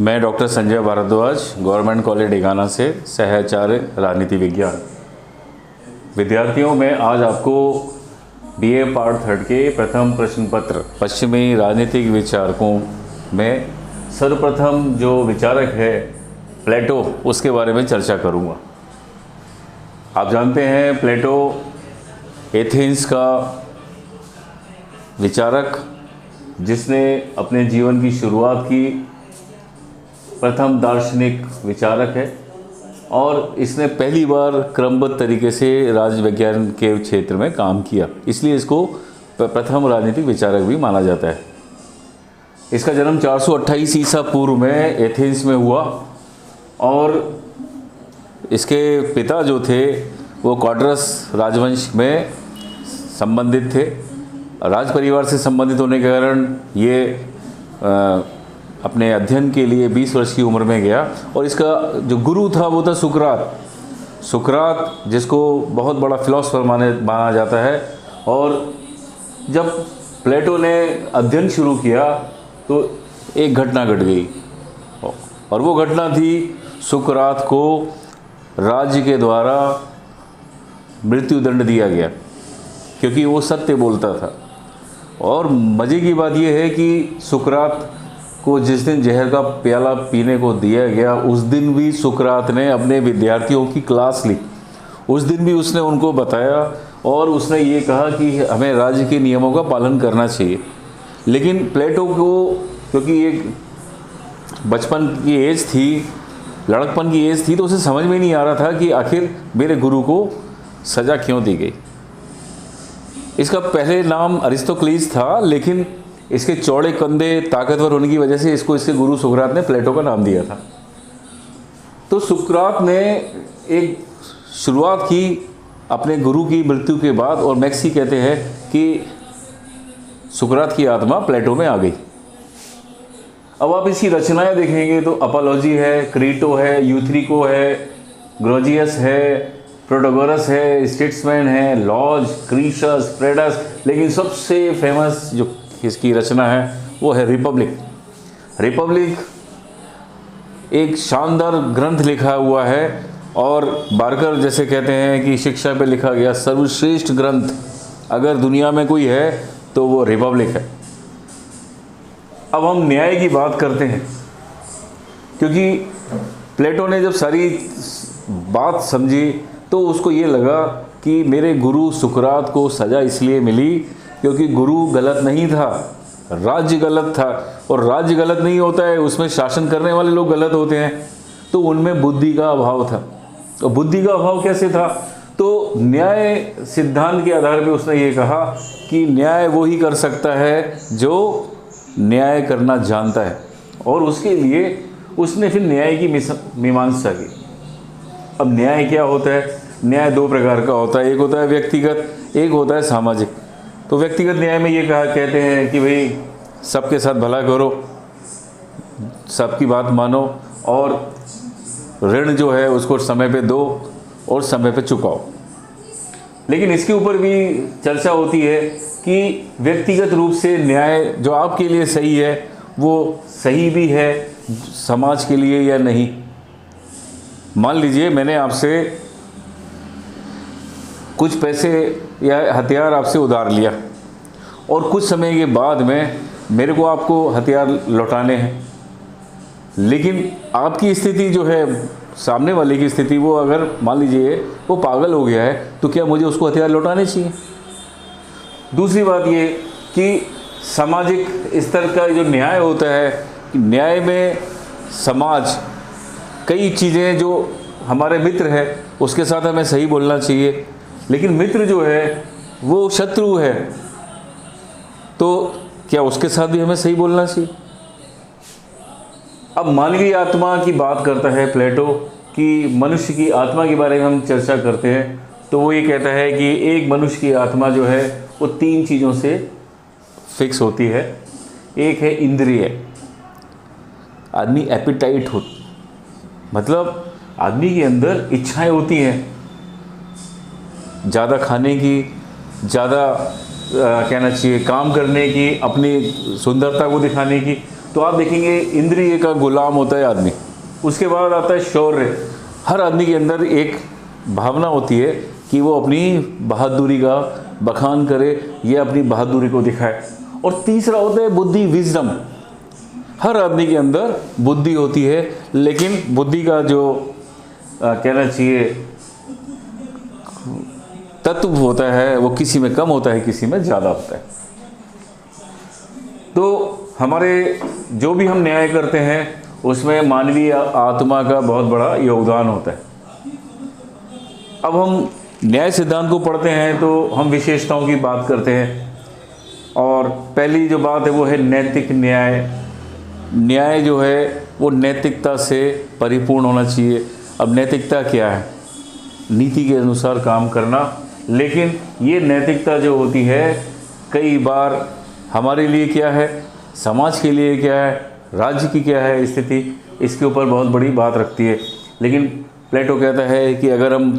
मैं doctor Sanjay Bhardwaj government college Degana से सहआचार्य राजनीति विज्ञान। विद्यार्थियों, मैं आज आपको बीए पार्ट 3 के प्रथम प्रश्न पत्र पश्चिमी राजनीतिक विचारकों में सर्वप्रथम जो विचारक है प्लेटो, उसके बारे में चर्चा करूंगा। आप जानते हैं प्लेटो एथेंस का विचारक जिसने अपने जीवन की शुरुआत की, प्रथम दार्शनिक विचारक है और इसने पहली बार क्रमबद्ध तरीके से राज्य विज्ञान के क्षेत्र में काम किया, इसलिए इसको प्रथम राजनीतिक विचारक भी माना जाता है। इसका जन्म 428 ईसा पूर्व में एथेंस में हुआ और इसके पिता जो थे वो क्वाड्रस राजवंश में संबंधित थे। राज परिवार से संबंधित होने के कारण ये अपने अध्ययन के लिए 20 वर्ष की उम्र में गया और इसका जो गुरु था वो था सुकरात, जिसको बहुत बड़ा फिलोसफर माना जाता है। और जब प्लेटो ने अध्ययन शुरू किया तो एक घटना घट गई और वो घटना थी सुकरात को राज्य के द्वारा मृत्युदंड दिया गया क्योंकि वो सत्य बोलता था। और मज़े की बात यह है कि सुकरात को जिस दिन जहर का प्याला पीने को दिया गया, उस दिन भी सुकरात ने अपने विद्यार्थियों की क्लास ली। उस दिन भी उसने उनको बताया और उसने ये कहा कि हमें राज्य के नियमों का पालन करना चाहिए। लेकिन प्लेटो को क्योंकि एक बचपन की एज थी, लड़कपन की एज थी, तो उसे समझ में नहीं आ रहा था कि आखिर मेरे गुरु को सज़ा क्यों दी गई। इसका पहले नाम अरिस्तोक्लीस था, लेकिन इसके चौड़े कंधे, ताकतवर होने की वजह से इसको इसके गुरु सुकरात ने प्लेटो का नाम दिया था। तो सुकरात ने एक शुरुआत की अपने गुरु की मृत्यु के बाद और मैक्सी कहते हैं कि सुकरात की आत्मा प्लेटो में आ गई। अब आप इसकी रचनाएं देखेंगे तो अपोलॉजी है, क्रीटो है, यूथ्रिको है, ग्रोजियस है, प्रोटोगोरस है, स्टेट्समैन है, लॉज, क्रीशस, प्रेडस, लेकिन सबसे फेमस जो इसकी रचना है वो है रिपब्लिक। रिपब्लिक एक शानदार ग्रंथ लिखा हुआ है और बार्कर जैसे कहते हैं कि शिक्षा पे लिखा गया सर्वश्रेष्ठ ग्रंथ अगर दुनिया में कोई है तो वो रिपब्लिक है। अब हम न्याय की बात करते हैं क्योंकि प्लेटो ने जब सारी बात समझी तो उसको ये लगा कि मेरे गुरु सुकरात को सज़ा इसलिए मिली क्योंकि गुरु गलत नहीं था, राज्य गलत था। और राज्य गलत नहीं होता है, उसमें शासन करने वाले लोग गलत होते हैं। तो उनमें बुद्धि का अभाव था। तो बुद्धि का अभाव कैसे था? तो न्याय सिद्धांत के आधार पे उसने ये कहा कि न्याय वो ही कर सकता है जो न्याय करना जानता है, और उसके लिए उसने फिर न्याय की मीमांसा की। अब न्याय क्या होता है? न्याय दो प्रकार का होता है, एक होता है व्यक्तिगत, एक होता है सामाजिक। तो व्यक्तिगत न्याय में ये कहते हैं कि भाई सबके साथ भला करो, सबकी बात मानो और ऋण जो है उसको समय पे दो और समय पे चुकाओ। लेकिन इसके ऊपर भी चर्चा होती है कि व्यक्तिगत रूप से न्याय जो आपके लिए सही है वो सही भी है समाज के लिए या नहीं। मान लीजिए मैंने आपसे कुछ पैसे या हथियार आपसे उधार लिया और कुछ समय के बाद में मेरे को आपको हथियार लौटाने हैं, लेकिन आपकी स्थिति जो है, सामने वाले की स्थिति, वो अगर मान लीजिए वो पागल हो गया है तो क्या मुझे उसको हथियार लौटाने चाहिए? दूसरी बात ये कि सामाजिक स्तर का जो न्याय होता है, न्याय में समाज कई चीज़ें जो हमारे मित्र है उसके साथ हमें सही बोलना चाहिए, लेकिन मित्र जो है वो शत्रु है तो क्या उसके साथ भी हमें सही बोलना चाहिए? अब मानवीय आत्मा की बात करता है प्लेटो कि मनुष्य की आत्मा के बारे में हम चर्चा करते हैं तो वो ये कहता है कि एक मनुष्य की आत्मा जो है वो 3 चीज़ों से फिक्स होती है। एक है इंद्रिय, आदमी एपिटाइट हो, मतलब आदमी के अंदर इच्छाएं होती हैं ज़्यादा खाने की, ज़्यादा कहना चाहिए काम करने की, अपनी सुंदरता को दिखाने की। तो आप देखेंगे इंद्रिय का गुलाम होता है आदमी। उसके बाद आता है शौर्य। हर आदमी के अंदर एक भावना होती है कि वो अपनी बहादुरी का बखान करे या अपनी बहादुरी को दिखाए। और तीसरा होता है बुद्धि, विजडम। हर आदमी के अंदर बुद्धि होती है, लेकिन बुद्धि का जो कहना चाहिए तत्व होता है वो किसी में कम होता है, किसी में ज़्यादा होता है। तो हमारे जो भी हम न्याय करते हैं उसमें मानवीय आत्मा का बहुत बड़ा योगदान होता है। अब हम न्याय सिद्धांत को पढ़ते हैं तो हम विशेषताओं की बात करते हैं, और पहली जो बात है वो है नैतिक न्याय। न्याय जो है वो नैतिकता से परिपूर्ण होना चाहिए। अब नैतिकता क्या है? नीति के अनुसार काम करना। लेकिन ये नैतिकता जो होती है कई बार हमारे लिए क्या है, समाज के लिए क्या है, राज्य की क्या है स्थिति, इसके ऊपर बहुत बड़ी बात रखती है। लेकिन प्लेटो कहता है कि अगर हम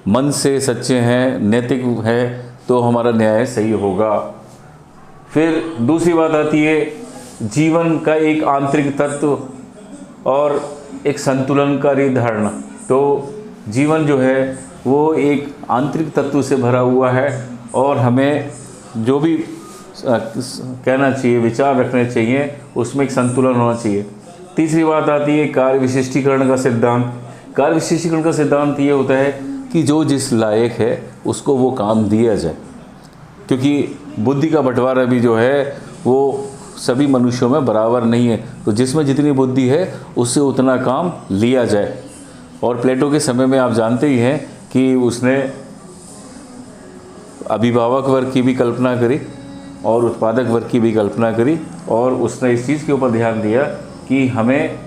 मन से सच्चे हैं, नैतिक है, तो हमारा न्याय सही होगा। फिर दूसरी बात आती है जीवन का एक आंतरिक तत्व और एक संतुलनकारी धारणा। तो जीवन जो है वो एक आंतरिक तत्व से भरा हुआ है, और हमें जो भी कहना चाहिए, विचार रखने चाहिए, उसमें एक संतुलन होना चाहिए। तीसरी बात आती है कार्य विशिष्टीकरण का सिद्धांत। कार्य विशिष्टीकरण का सिद्धांत ये होता है कि जो जिस लायक है उसको वो काम दिया जाए, क्योंकि बुद्धि का बंटवारा भी जो है वो सभी मनुष्यों में बराबर नहीं है। तो जिसमें जितनी बुद्धि है उससे उतना काम लिया जाए। और प्लेटो के समय में आप जानते ही हैं कि उसने अभिभावक वर्ग की भी कल्पना करी और उत्पादक वर्ग की भी कल्पना करी, और उसने इस चीज़ के ऊपर ध्यान दिया कि हमें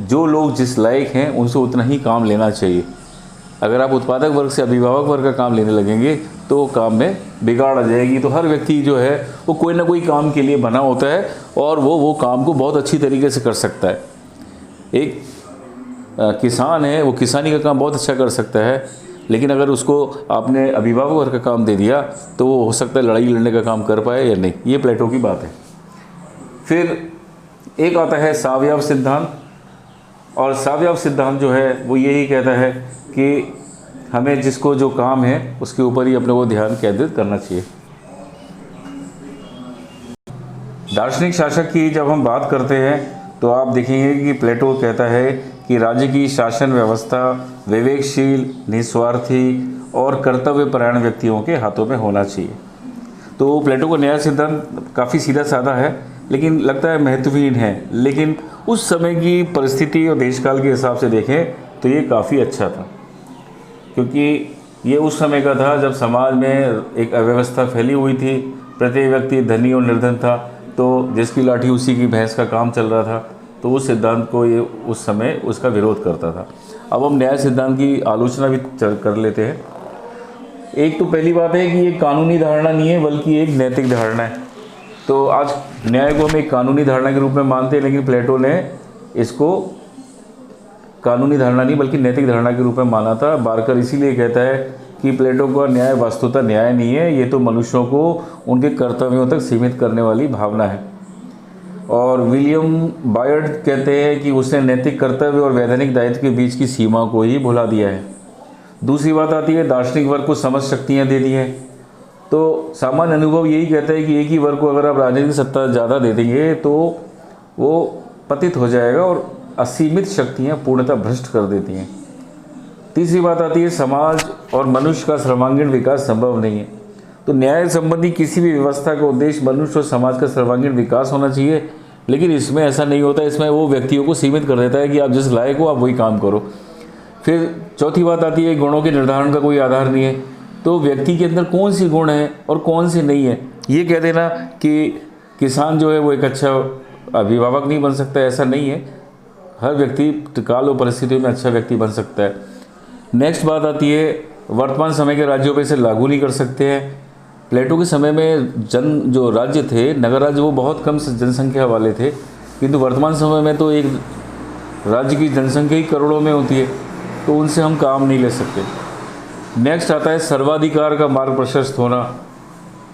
जो लोग जिस लायक हैं उनसे उतना ही काम लेना चाहिए। अगर आप उत्पादक वर्ग से अभिभावक वर्ग का काम लेने लगेंगे तो काम में बिगाड़ आ जाएगी। तो हर व्यक्ति जो है वो कोई ना कोई काम के लिए बना होता है, और वो काम को बहुत अच्छी तरीके से कर सकता है। एक किसान है, वो किसानी का काम बहुत अच्छा कर सकता है, लेकिन अगर उसको आपने अभिभावक वर्ग का काम दे दिया तो वो हो सकता है लड़ाई लड़ने का काम कर पाए या नहीं। ये प्लेटो की बात है। फिर एक आता है सावयव सिद्धांत, और सावयव सिद्धांत जो है वो यही कहता है कि हमें जिसको जो काम है उसके ऊपर ही अपने को ध्यान केंद्रित करना चाहिए। दार्शनिक शासक की जब हम बात करते हैं तो आप देखेंगे कि प्लेटो कहता है कि राज्य की शासन व्यवस्था विवेकशील, निस्वार्थी और कर्तव्यपरायण व्यक्तियों के हाथों में होना चाहिए। तो प्लेटो का न्याय सिद्धांत काफ़ी सीधा साधा है, लेकिन लगता है महत्वहीन है। लेकिन उस समय की परिस्थिति और देशकाल के हिसाब से देखें तो ये काफ़ी अच्छा था, क्योंकि ये उस समय का था जब समाज में एक अव्यवस्था फैली हुई थी। प्रत्येक व्यक्ति धनी और निर्धन था, तो जिसकी लाठी उसी की भैंस का काम चल रहा था। तो उस सिद्धांत को ये उस समय उसका विरोध करता था। अब हम न्याय सिद्धांत की आलोचना भी कर लेते हैं। एक तो पहली बात है कि ये कानूनी धारणा नहीं है बल्कि एक नैतिक धारणा है। तो आज न्याय को हम एक कानूनी धारणा के रूप में मानते हैं, लेकिन प्लेटो ने इसको कानूनी धारणा नहीं बल्कि नैतिक धारणा के रूप में माना था। बारकर इसीलिए कहता है कि प्लेटो का न्याय वस्तुतः न्याय नहीं है, ये तो मनुष्यों को उनके कर्तव्यों तक सीमित करने वाली भावना है। और विलियम बायर्ड कहते हैं कि उसने नैतिक कर्तव्य और वैधानिक दायित्व के बीच की सीमा को ही भुला दिया है। दूसरी बात आती है दार्शनिक वर्ग को समझ शक्तियाँ दे दी हैं। तो सामान्य अनुभव यही कहता है कि एक ही वर्ग को अगर आप राजनीतिक सत्ता ज़्यादा दे देंगे तो वो पतित हो जाएगा और असीमित शक्तियाँ पूर्णतः भ्रष्ट कर देती हैं। तीसरी बात आती है समाज और मनुष्य का सर्वांगीण विकास संभव नहीं है। तो न्याय संबंधी किसी भी व्यवस्था का उद्देश्य मनुष्य और समाज का सर्वांगीण विकास होना चाहिए, लेकिन इसमें ऐसा नहीं होता। इसमें वो व्यक्तियों को सीमित कर देता है कि आप जिस लायक हो आप वही काम करो। फिर चौथी बात आती है गुणों के निर्धारण का कोई आधार नहीं है। तो व्यक्ति के अंदर कौन सी गुण है और कौन सी नहीं है, ये कह देना कि किसान जो है वो एक अच्छा अभिभावक नहीं बन सकता, ऐसा नहीं है। हर व्यक्ति काल और परिस्थितियों में अच्छा व्यक्ति बन सकता है। नेक्स्ट बात आती है वर्तमान समय के राज्यों पे इसे लागू नहीं कर सकते हैं। प्लेटो के समय में जो राज्य थे, नगर राज्य, वो बहुत कम जनसंख्या वाले थे, किंतु वर्तमान समय में तो एक राज्य की जनसंख्या ही करोड़ों में होती है, तो उनसे हम काम नहीं ले सकते। नेक्स्ट आता है सर्वाधिकार का मार्ग प्रशस्त होना।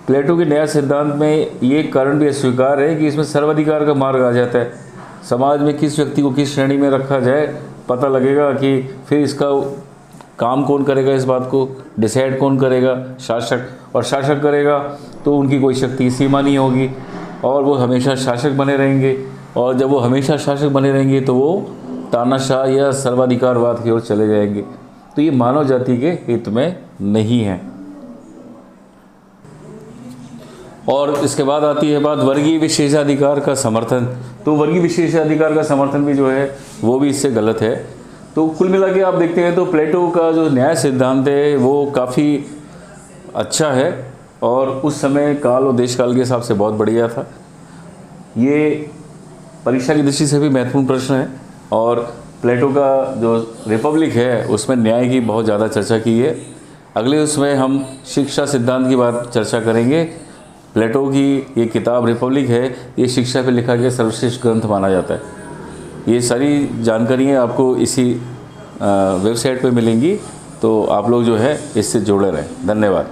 प्लेटो के न्याय सिद्धांत में ये कारण भी स्वीकार है कि इसमें सर्वाधिकार का मार्ग आ जाता है। समाज में किस व्यक्ति को किस श्रेणी में रखा जाए पता लगेगा कि फिर इसका काम कौन करेगा, इस बात को डिसाइड कौन करेगा, शासक। और शासक करेगा तो उनकी कोई शक्ति की सीमा नहीं होगी और वो हमेशा शासक बने रहेंगे। और जब वो हमेशा शासक बने रहेंगे तो वो तानाशाह या सर्वाधिकारवाद की ओर चले जाएंगे। तो ये मानव जाति के हित में नहीं है। और इसके बाद आती है बात वर्गीय विशेषाधिकार का समर्थन। तो वर्गीय विशेषाधिकार का समर्थन भी जो है वो भी इससे गलत है। तो कुल मिला के आप देखते हैं तो प्लेटो का जो न्याय सिद्धांत है वो काफ़ी अच्छा है और उस समय काल और देश काल के हिसाब से बहुत बढ़िया था। ये परीक्षा की दृष्टि से भी महत्वपूर्ण प्रश्न है। और प्लेटो का जो रिपब्लिक है उसमें न्याय की बहुत ज़्यादा चर्चा की है। अगले उसमें हम शिक्षा सिद्धांत की बात चर्चा करेंगे। प्लेटो की ये किताब रिपब्लिक है, ये शिक्षा पे लिखा गया सर्वश्रेष्ठ ग्रंथ माना जाता है। ये सारी जानकारियाँ आपको इसी वेबसाइट पे मिलेंगी, तो आप लोग जो है इससे जुड़े रहें। धन्यवाद।